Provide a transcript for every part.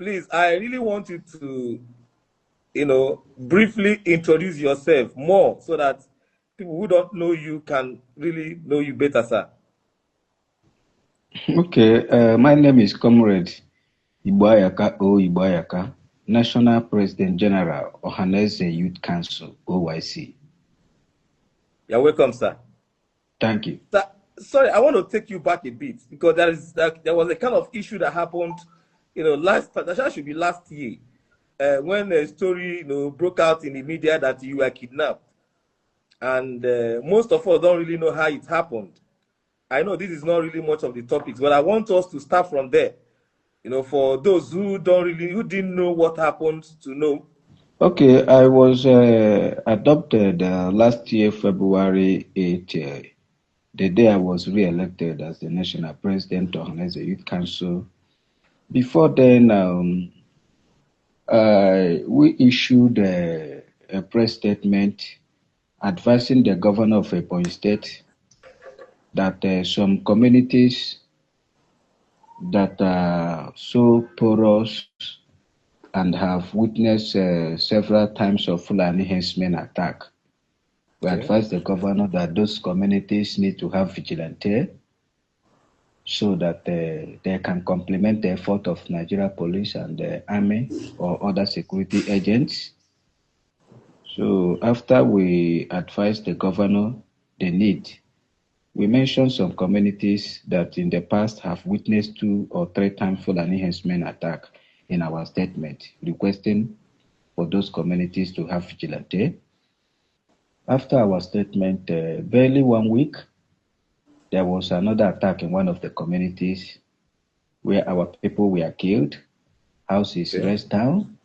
please, I really want you to, briefly introduce yourself more so that people who don't know you can really know you better, sir. Okay, my name is Comrade Ibuayaka Ibuayaka, National President General, Ohanese Youth Council, OYC. You're welcome, sir. Thank you. Sir, sorry, I want to take you back a bit because there was a kind of issue that happened, that should be last year, when a story, broke out in the media that you were kidnapped, and most of us don't really know how it happened. I know this is not really much of the topics, but I want us to start from there. For those who didn't know what happened to know. Okay, I was adopted last year, February 8th, the day I was re-elected as the national president of Ohanese Youth Council. Before then, we issued a press statement advising the governor of Ebonyi State that some communities that are so porous and have witnessed several times of Fulani herdsmen attack. We advised the governor that those communities need to have vigilante so that they can complement the effort of Nigeria police and the army or other security agents. So after we advised the governor the need, we mentioned some communities that in the past have witnessed 2 or 3 times Fulani herdsmen attack in our statement, requesting for those communities to have vigilante. After our statement, barely 1 week, there was another attack in one of the communities where our people were killed, houses rest down.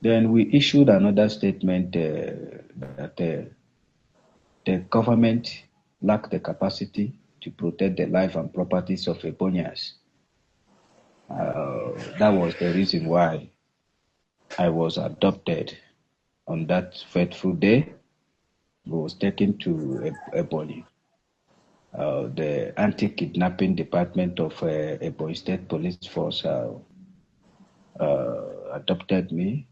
Then we issued another statement that the government lacked the capacity to protect the life and properties of Ebonians. That was the reason why I was adopted on that fateful day. I was taken to Ebonyi. The anti-kidnapping department of Ebonyi State Police Force adopted me.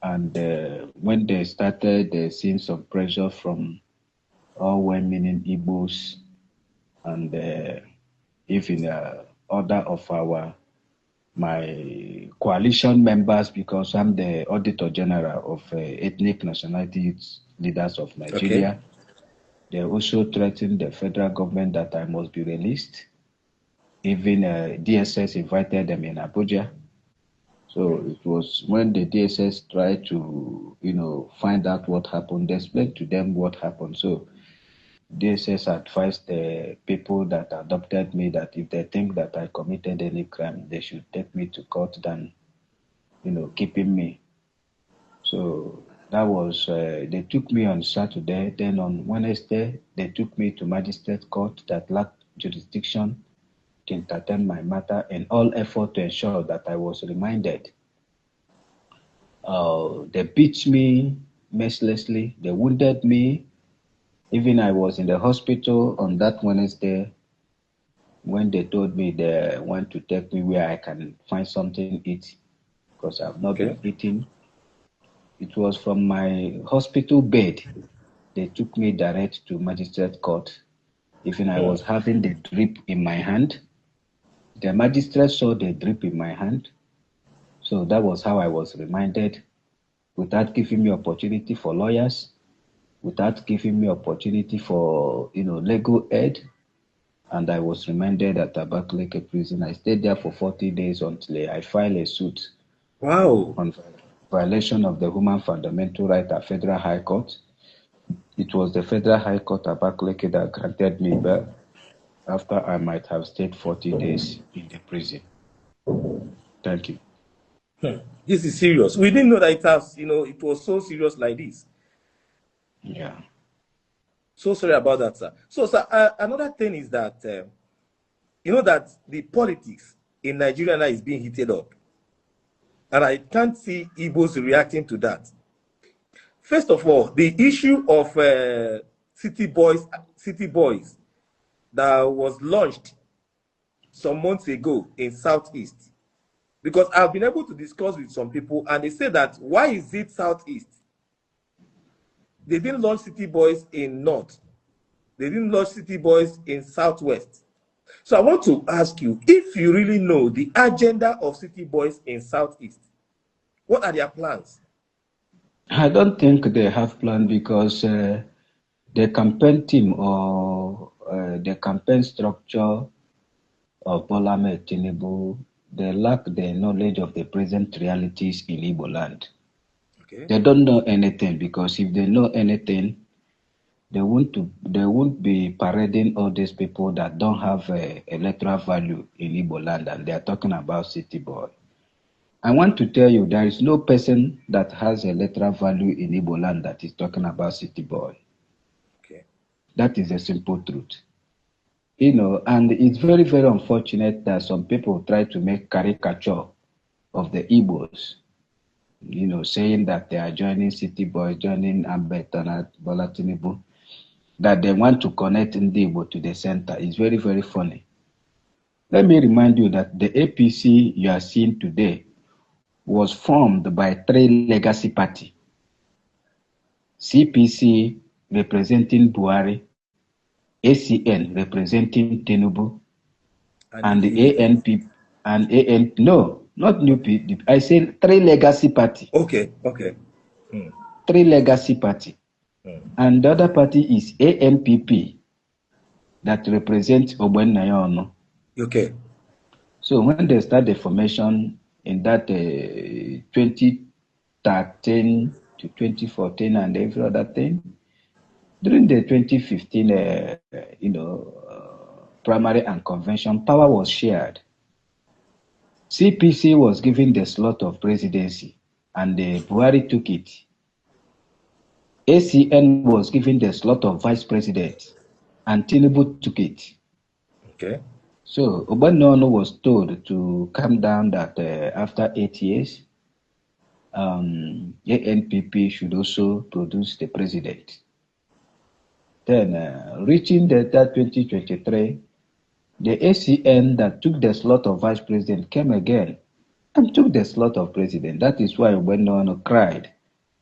And when they started seeing some pressure from all well-meaning Igbos and even other of my coalition members, because I'm the Auditor General of Ethnic Nationality Youth Leaders of Nigeria. Okay. They also threatened the federal government that I must be released. Even DSS invited them in Abuja. So it was when the DSS tried to, find out what happened, they explained to them what happened. So DSS advised the people that adopted me that if they think that I committed any crime, they should take me to court than, keeping me. So that was, they took me on Saturday. Then on Wednesday, they took me to magistrate court that lacked jurisdiction to entertain my matter in all effort to ensure that I was reminded. They beat me mercilessly. They wounded me. Even I was in the hospital on that Wednesday when they told me they want to take me where I can find something to eat because I've not been eating. It was from my hospital bed. They took me direct to magistrate court. Even I was having the drip in my hand. The magistrate saw the drip in my hand. So that was how I was reminded, without giving me opportunity for lawyers, without giving me opportunity for, legal aid. And I was remanded at Abakaliki prison. I stayed there for 40 days until I filed a suit. Wow. On violation of the Human Fundamental Right at Federal High Court. It was the Federal High Court Abakaliki that granted me bail after I might have stayed 40 days in the prison. Thank you. This is serious. We didn't know that it was so serious like this. Yeah. So sorry about that, sir. So, sir, another thing is that, that the politics in Nigeria now is being heated up. And I can't see Igbos reacting to that. First of all, the issue of city boys that was launched some months ago in Southeast. Because I've been able to discuss with some people, and they say that why is it Southeast? They didn't launch City Boys in North. They didn't launch City Boys in Southwest. So I want to ask you, if you really know the agenda of City Boys in Southeast, what are their plans? I don't think they have plan because the campaign team or the campaign structure of Bola Tinubu, they lack the knowledge of the present realities in Igbo land. Okay. They don't know anything, because if they know anything, they won't be parading all these people that don't have electoral value in Igbo land, and they are talking about city boy. I want to tell you, there is no person that has electoral value in Igbo land that is talking about city boy. Okay. That is a simple truth. And it's very, very unfortunate that some people try to make caricature of the Igbos, saying that they are joining City Boys, joining Ambetana, Bola Tinubu, that they want to connect Ndi Igbo to the center. It's very, very funny. Let me remind you that the APC you are seeing today was formed by three legacy parties. CPC representing Buhari, ACN representing Tinubu, and the ANP and AN. No, not new PDP. I say three legacy party. Okay. Three legacy party. And the other party is ANPP that represents Ogbennayono. Okay. So when they start the formation in that 2013 to 2014 and every other thing, during the 2015, primary and convention, power was shared. CPC was given the slot of presidency, and Buhari took it. ACN was given the slot of vice president, and Tinubu took it. Okay. So Ogbennayono was told to calm down, that after 8 years, ANPP should also produce the president. Then, reaching that 2023, the ACN that took the slot of vice president came again and took the slot of president. That is why Ogbennayono cried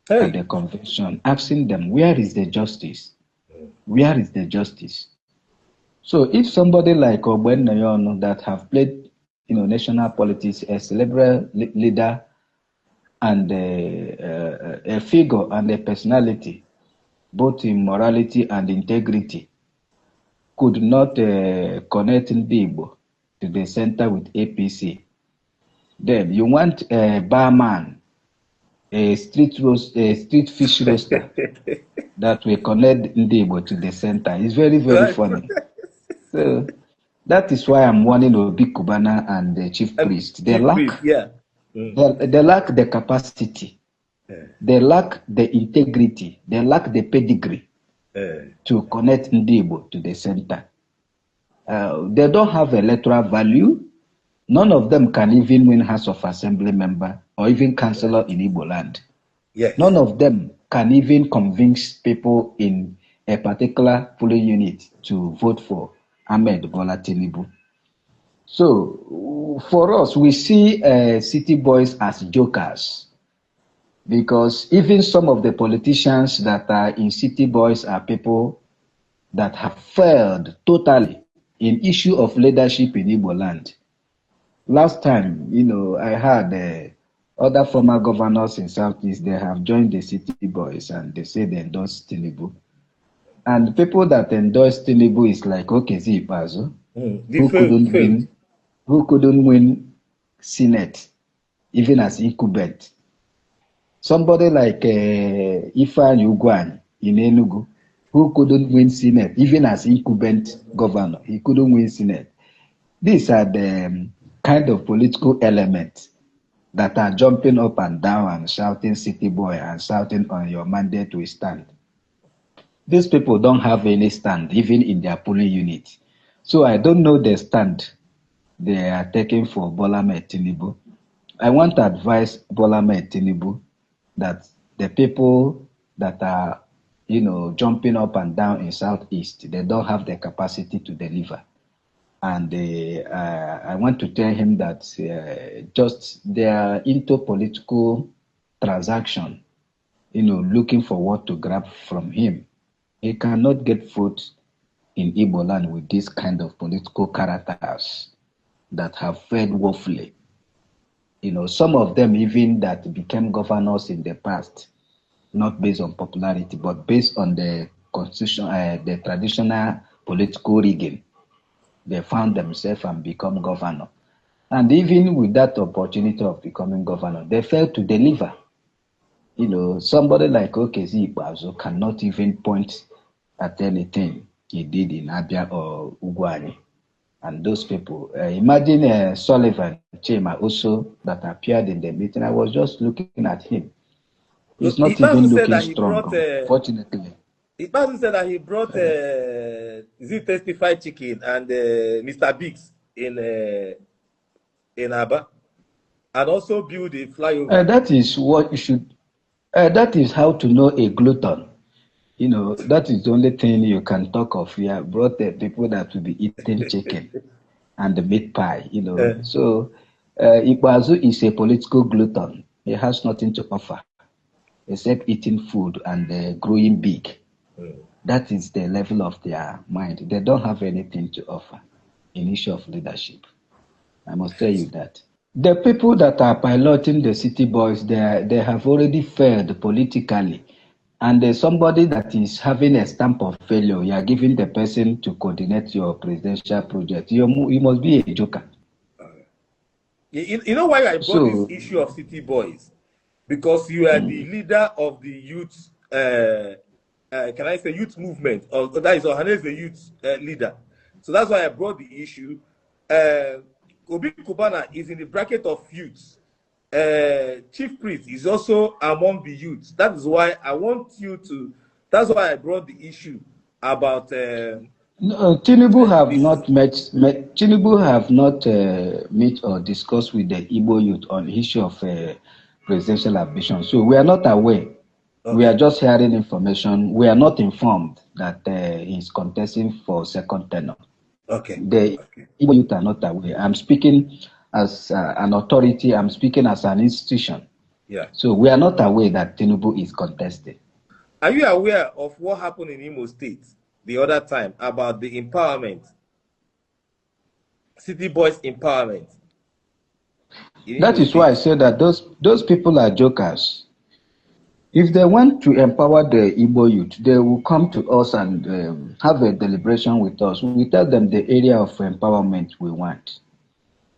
at the convention, asking them, where is the justice? Where is the justice? So if somebody like Ogbennayono that have played national politics as a liberal leader and a figure and a personality, both in morality and integrity, could not connect Igbo to the center with APC, then you want a barman, a street fish roaster that will connect Igbo to the center. It's very, very funny. So that is why I'm warning Obi Cubana and the chief priest. They lack the capacity. They lack the integrity. They lack the pedigree to connect Igbo to the center. They don't have electoral value. None of them can even win House of Assembly member or even councillor in Igbo land. Yes. None of them can even convince people in a particular polling unit to vote for Ahmed Bola Tinubu. So for us, we see city boys as jokers, because even some of the politicians that are in city boys are people that have failed totally in issue of leadership in Igbo land. Last time, I had other former governors in Southeast, they have joined the city boys and they say they endorse Tinubu. And people that endorse Tinubu is like Okezi Ipazo, who couldn't win Senate, even as incumbent. Somebody like Ifeanyi Ugwuanyi in Enugu, who couldn't win Senate, even as incumbent governor. He couldn't win Senate. These are the kind of political elements that are jumping up and down and shouting city boy and shouting on your mandate we stand. These people don't have any stand, even in their polling unit. So I don't know the stand they are taking for Bola Tinubu. I want to advise Bola Tinubu that the people that are, jumping up and down in Southeast, they don't have the capacity to deliver. And I want to tell him that just they are into political transaction, looking for what to grab from him. He cannot get vote in Igbo land with this kind of political characters that have failed woefully. Some of them even that became governors in the past, not based on popularity, but based on the constitution, the traditional political rigging. They found themselves and become governor. And even with that opportunity of becoming governor, they failed to deliver. Somebody like Okezi Ikpeazu cannot even point at anything he did in Abia or Ugwuanyi. And those people, imagine Sullivan Chema also that appeared in the meeting. I was just looking at him. He's not even looking strong, unfortunately. Ikpeazu said that he brought Testified Chicken and Mr. Biggs in Aba, and also build a flyover. That is what you should. That is how to know a glutton. That is the only thing you can talk of. We have brought the people that will be eating chicken and the meat pie. So Ikpeazu is a political glutton. He has nothing to offer except eating food and growing big. That is the level of their mind. They don't have anything to offer in issue of leadership. I must tell you that. The people that are piloting the city boys, they have already failed politically. And there's somebody that is having a stamp of failure. You are giving the person to coordinate your presidential project. You must be a joker. You know why I brought this issue of city boys? Because you are the leader of the youth, can I say youth movement? Or that is Ohane is the youth leader. So that's why I brought the issue. Obi Cubana is in the bracket of youths. Chief Priest is also among the youths. That is why I want you to. That's why I brought the issue about. No, Tinubu have not met. Tinubu have not met or discussed with the Igbo youth on the issue of presidential ambition. So we are not aware. Okay. We are just hearing information. We are not informed that he's contesting for second tenure. Okay. The Igbo youth are not aware. I'm speaking as an authority. I'm speaking as an institution. Yeah. So we are not aware that Tinubu is contesting. Are you aware of what happened in Imo State the other time about the empowerment, city boys empowerment? That is why I said that those people are jokers. If they want to empower the Igbo youth, they will come to us and have a deliberation with us. We tell them the area of empowerment we want.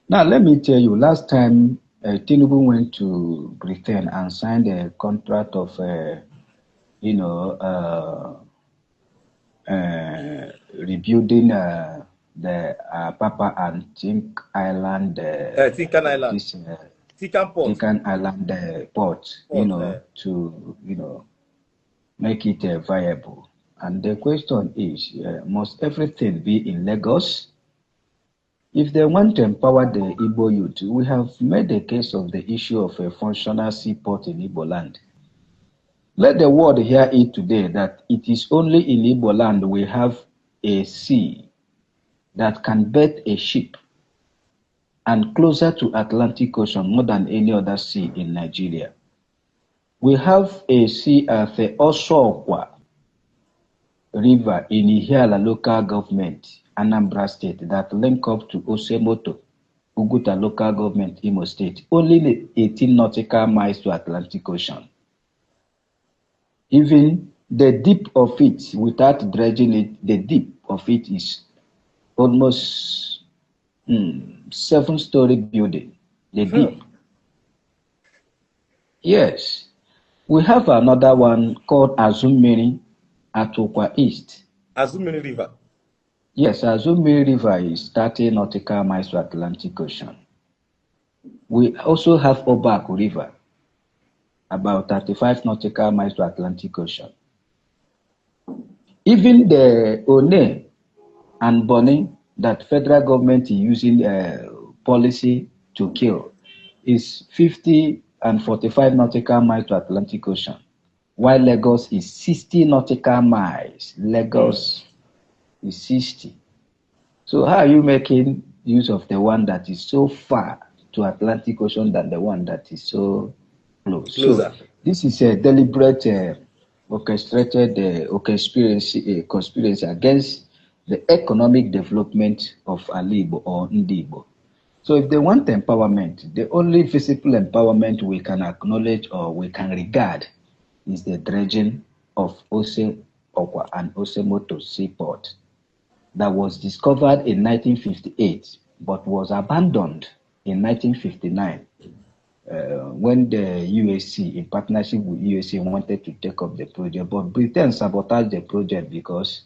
Now, let me tell you, last time Tinubu went to Britain and signed a contract of, rebuilding the Papa and Tink Island. Tinkan Island. Tinkan Island port, to, make it viable. And the question is, must everything be in Lagos? If they want to empower the Igbo youth, we have made a case of the issue of a functional seaport in Igbo land. Let the world hear it today that it is only in Igbo land we have a sea that can berth a ship and closer to Atlantic Ocean more than any other sea in Nigeria. We have a sea at the Osokwa River in Ihiala local government, Anambra State, that link up to Osemoto, Uguta local government, Imo State, only 18 nautical miles to Atlantic Ocean. Even the deep of it, without dredging it, the deep of it is almost 7-story building, the deep. Yes. We have another one called Azumiri at Okwa East. Azumiri River. Yes, Azumiri River is 30 nautical miles to Atlantic Ocean. We also have Obaku River, about 35 nautical miles to Atlantic Ocean. Even the One and Boni that federal government is using policy to kill is 50 and 45 nautical miles to Atlantic Ocean, while Lagos is 60 nautical miles. Lagos is 60. So how are you making use of the one that is so far to Atlantic Ocean than the one that is so close? So Closer. this is a deliberate, orchestrated conspiracy against the economic development of Alibo or Ndibo. So if they want empowerment, the only visible empowerment we can acknowledge or we can regard is the dredging of Ose Okwa and Osemoto seaport that was discovered in 1958 but was abandoned in 1959 when the UAC, in partnership with UAC, wanted to take up the project. But Britain sabotaged the project because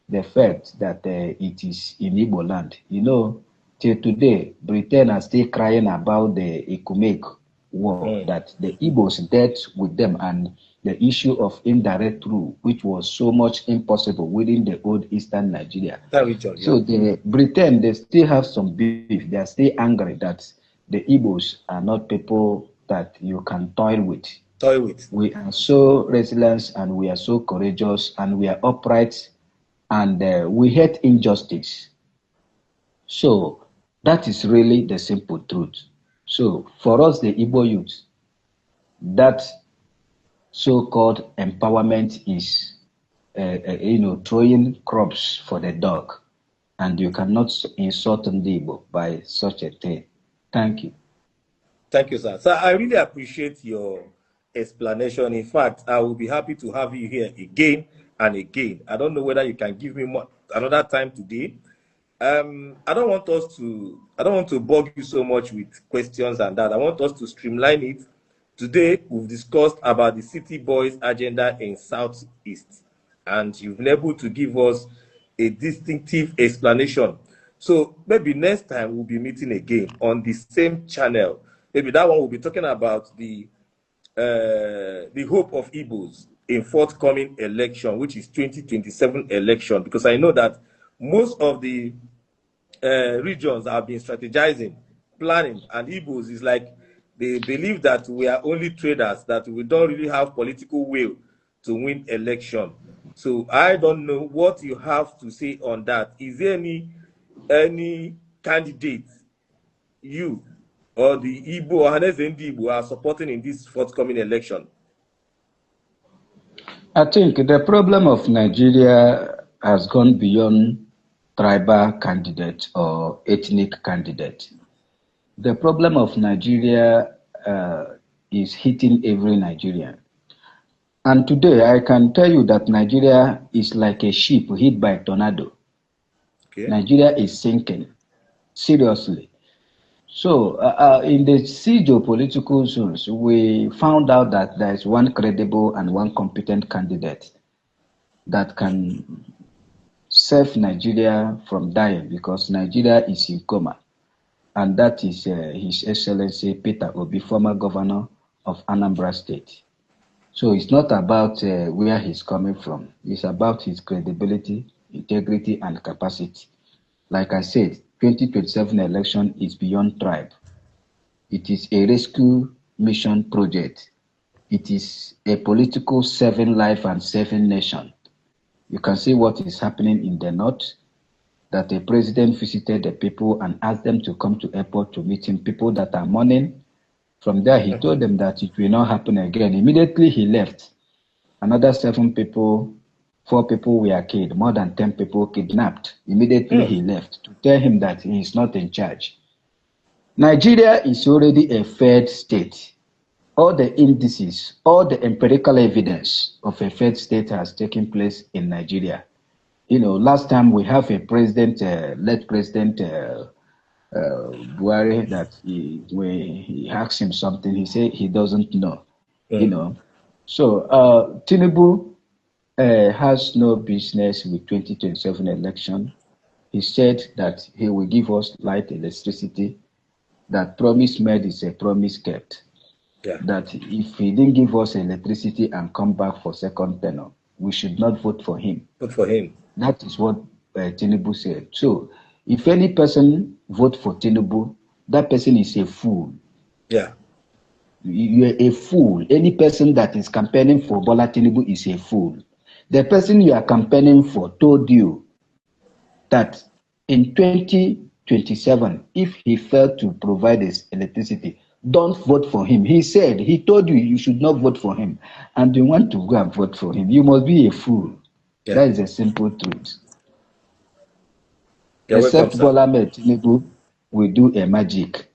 the fact that it is in Igbo land. You know, till today, Britain are still crying about the Ekumek war, that the Igbos dealt with them, and the issue of indirect rule, which was so much impossible within the old Eastern Nigeria. That region, yeah. So the Britain, they still have some beef. They are still angry that the Igbos are not people that you can toil with. Toy with. We are so resilient and we are so courageous and we are upright and we hate injustice. So that is really the simple truth. So for us, the Igbo youth, that so-called empowerment is, throwing crops for the dog, and you cannot insult the Igbo by such a thing. Thank you. Thank you, sir. So I really appreciate your explanation. In fact, I will be happy to have you here again and again. I don't know whether you can give me another time today. I don't want to bug you so much with questions and that. I want us to streamline it. Today, we've discussed about the City Boys agenda in Southeast, and you've been able to give us a distinctive explanation. So maybe next time we'll be meeting again on the same channel. Maybe that one will be talking about the hope of Igbos in forthcoming election, which is 2027 election, because I know that most of the regions have been strategizing, planning, and Igbos is like they believe that we are only traders, that we don't really have political will to win election. So I don't know what you have to say on that. Is there any candidate you or the Igbo or Hanes and Igbo are supporting in this forthcoming election? I think the problem of Nigeria has gone beyond tribal candidate or ethnic candidate. The problem of Nigeria is hitting every Nigerian. And today I can tell you that Nigeria is like a ship hit by a tornado. Okay. Nigeria is sinking, seriously. So in the geopolitical zones, we found out that there is one credible and one competent candidate that can save Nigeria from dying, because Nigeria is in coma. And that is His Excellency Peter Obi, former governor of Anambra State. So it's not about where he's coming from. It's about his credibility, integrity, and capacity. Like I said, 2027 election is beyond tribe. It is a rescue mission project. It is a political saving life and saving nation. You can see what is happening in the north, that the president visited the people and asked them to come to airport to meet him, people that are mourning. From there, he told them that it will not happen again. Immediately, he left. Another 7 people, 4 people were killed, more than 10 people kidnapped. Immediately, he left to tell him that he is not in charge. Nigeria is already a failed state. All the indices, all the empirical evidence of a failed state has taken place in Nigeria. You know, last time we have a president, late President Buhari, that he asked him something, he said he doesn't know. You know, so Tinubu has no business with 2027 election. He said that he will give us light, electricity. That promise made is a promise kept. Yeah. That if he didn't give us electricity and come back for second tenure, we should not vote for him. Vote for him. That is what Tinubu said. So if any person vote for Tinubu, that person is a fool. Yeah. You're a fool. Any person that is campaigning for Bola Tinubu is a fool. The person you are campaigning for told you that in 2027, if he failed to provide his electricity, don't vote for him. He said, he told you you should not vote for him, and you want to go and vote for him. You must be a fool. Yeah. That is a simple truth. You're welcome, Except sir. Bola Tinubu will do a magic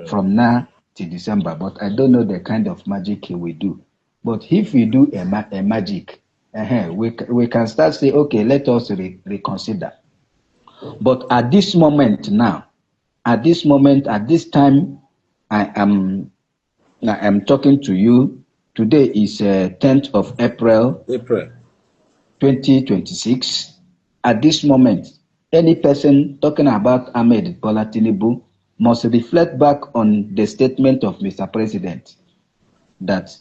from now till December, but I don't know the kind of magic he will do. But if we do a magic, we can start say, okay, let us reconsider. But at this moment now, at this time, I am talking to you. Today is 10th of April, 2026. At this moment, any person talking about Ahmed Bola Tinubu must reflect back on the statement of Mr. President that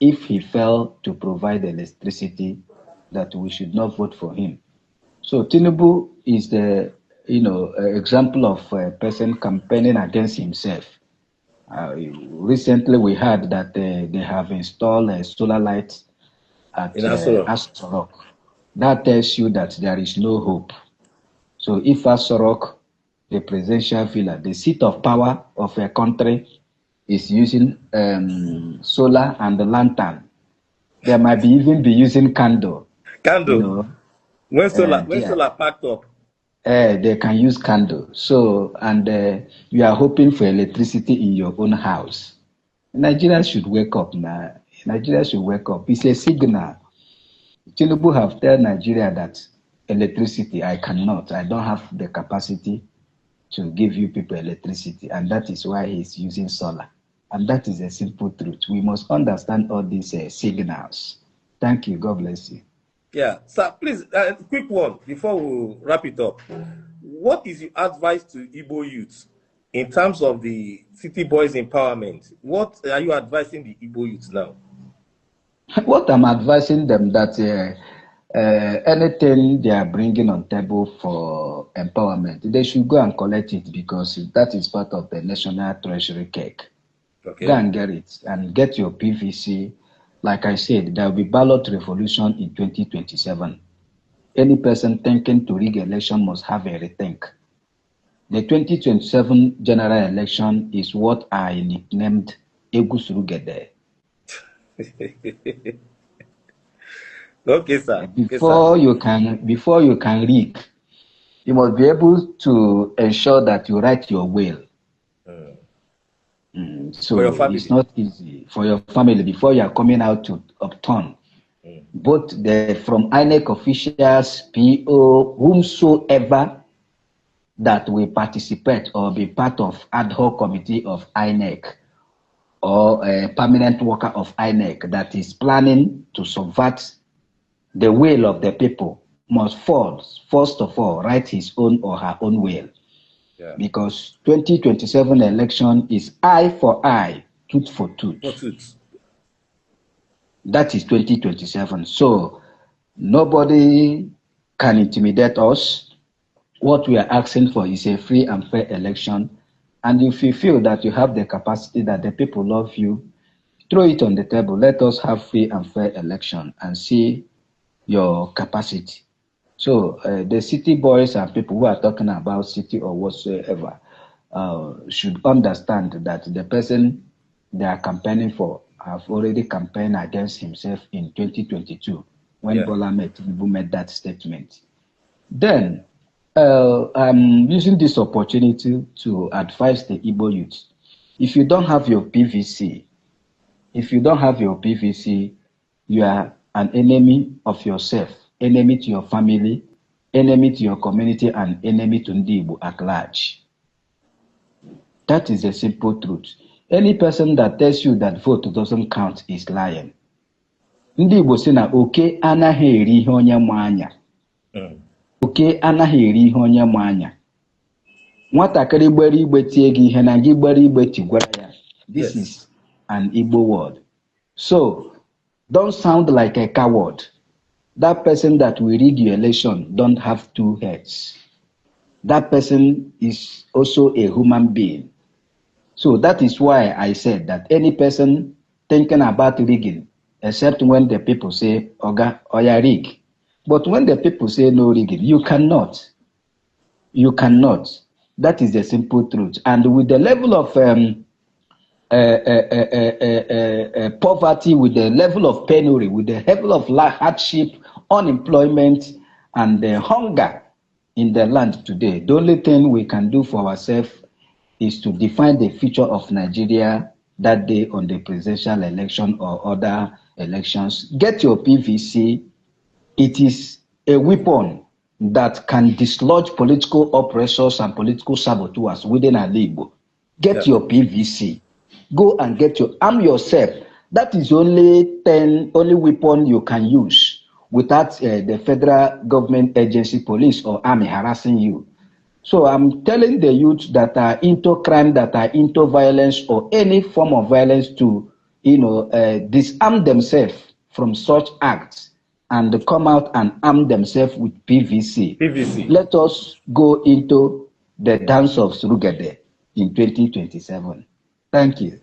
if he failed to provide electricity, that we should not vote for him. So Tinubu is the example of a person campaigning against himself. Recently, we heard that they have installed solar lights at Asorok. That tells you that there is no hope. So if Asorok, the presidential villa, the seat of power of a country, is using solar and the lantern, they might even be using candle. When solar packed up. They can use candle. So, and you are hoping for electricity in your own house. Nigeria should wake up now. Nigeria should wake up. It's a signal. Tinubu have told Nigeria that electricity, I don't have the capacity to give you people electricity. And that is why he's using solar. And that is a simple truth. We must understand all these signals. Thank you. God bless you. Yeah, sir, please, quick one before we wrap it up. What is your advice to Igbo youths in terms of the city boys empowerment? What are you advising the Igbo youths now? What I'm advising them that anything they are bringing on table for empowerment, they should go and collect it because that is part of the national treasury cake. Okay. Go and get it and get your PVC. Like I said, there will be ballot revolution in 2027. Any person thinking to rig election must have a rethink. The 2027 general election is what I nicknamed Egusurugede. Okay, sir. Before you can rig, you must be able to ensure that you write your will. So it's not easy for your family before you are coming out to upturn. Both from INEC officials, PO, whomsoever that will participate or be part of ad hoc committee of INEC or a permanent worker of INEC that is planning to subvert the will of the people must first of all write his own or her own will. Yeah. Because 2027 election is eye for eye, tooth for tooth. That is 2027. So nobody can intimidate us. What we are asking for is a free and fair election. And if you feel that you have the capacity, that the people love you, throw it on the table. Let us have free and fair election and see your capacity. So the city boys and people who are talking about city or whatsoever should understand that the person they are campaigning for have already campaigned against himself in 2022 when Bola Tinubu made that statement. Then I'm using this opportunity to advise the Igbo youth. If you don't have your PVC, you are an enemy of yourself, enemy to your family, enemy to your community, and enemy to Ndi Igbo at large. That is a simple truth. Any person that tells you that vote doesn't count is lying. Ndị Igbo sị na oke anaghị eri ihe onye ma anya. Oke anaghị eri ihe onye ma anya. Nwatakịrị gbere igbe tie gị ihe na gị gbere igbe tigwara ya. This is an Igbo word. So, don't sound like a coward. That person that will rig your election don't have two heads. That person is also a human being. So that is why I said that any person thinking about rigging, except when the people say, Oga, Oya rig. But when the people say no rigging, you cannot. You cannot. That is the simple truth. And with the level of poverty, with the level of penury, with the level of hardship, unemployment, and hunger in the land today, the only thing we can do for ourselves is to define the future of Nigeria that day on the presidential election or other elections. Get your PVC. It is a weapon that can dislodge political oppressors and political saboteurs within a Igbo. Get your PVC. Go and get arm yourself. That is only weapon you can use without the federal government agency, police or army harassing you. So I'm telling the youth that are into crime, that are into violence or any form of violence to, disarm themselves from such acts and come out and arm themselves with PVC. Let us go into the dance of Surugede in 2027. Thank you.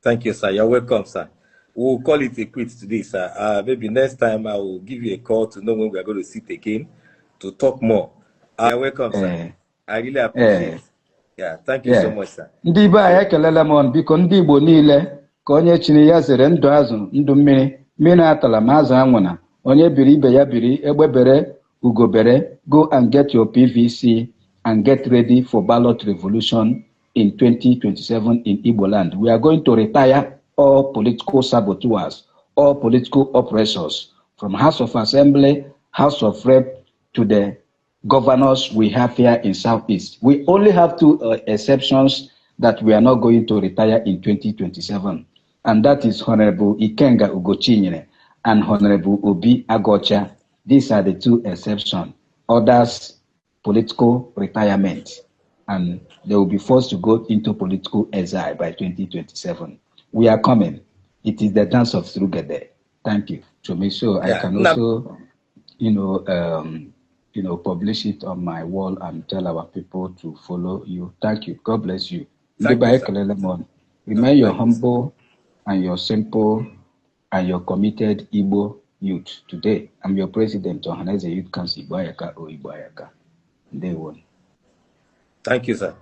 Thank you, sir. You're welcome, sir. We'll call it a quit today, sir. Maybe next time I will give you a call to know when we are going to sit again to talk more. You're welcome, sir. I really appreciate it. Yeah, thank you so much, sir. Ndị be anyị ekelela m biko ndị Igbo niile ka onye chiri ya zere ndụ azụ ndụ mmiri atala ma azụ anwụna onye biri ibe ya biri egbebere ugobere. Go and get your PVC and get ready for ballot revolution in 2027 in Igbo land. We are going to retire all political saboteurs, all political oppressors, from House of Assembly, House of Rep, to the governors we have here in Southeast. We only have two exceptions that we are not going to retire in 2027. And that is Honorable Ikenga Ugochinyere and Honorable Obi Agocha. These are the two exceptions. Others, political retirement. And they will be forced to go into political exile by 2027. We are coming. It is the dance of Surugede. Thank you. To me, so I can also, publish it on my wall and tell our people to follow you. Thank you. God bless you. Remain your humble and your simple and your committed Igbo youth. Today, I'm your president, Johannes Youth Council, Iboayaka or Iboayaka. Day one. Thank you, sir.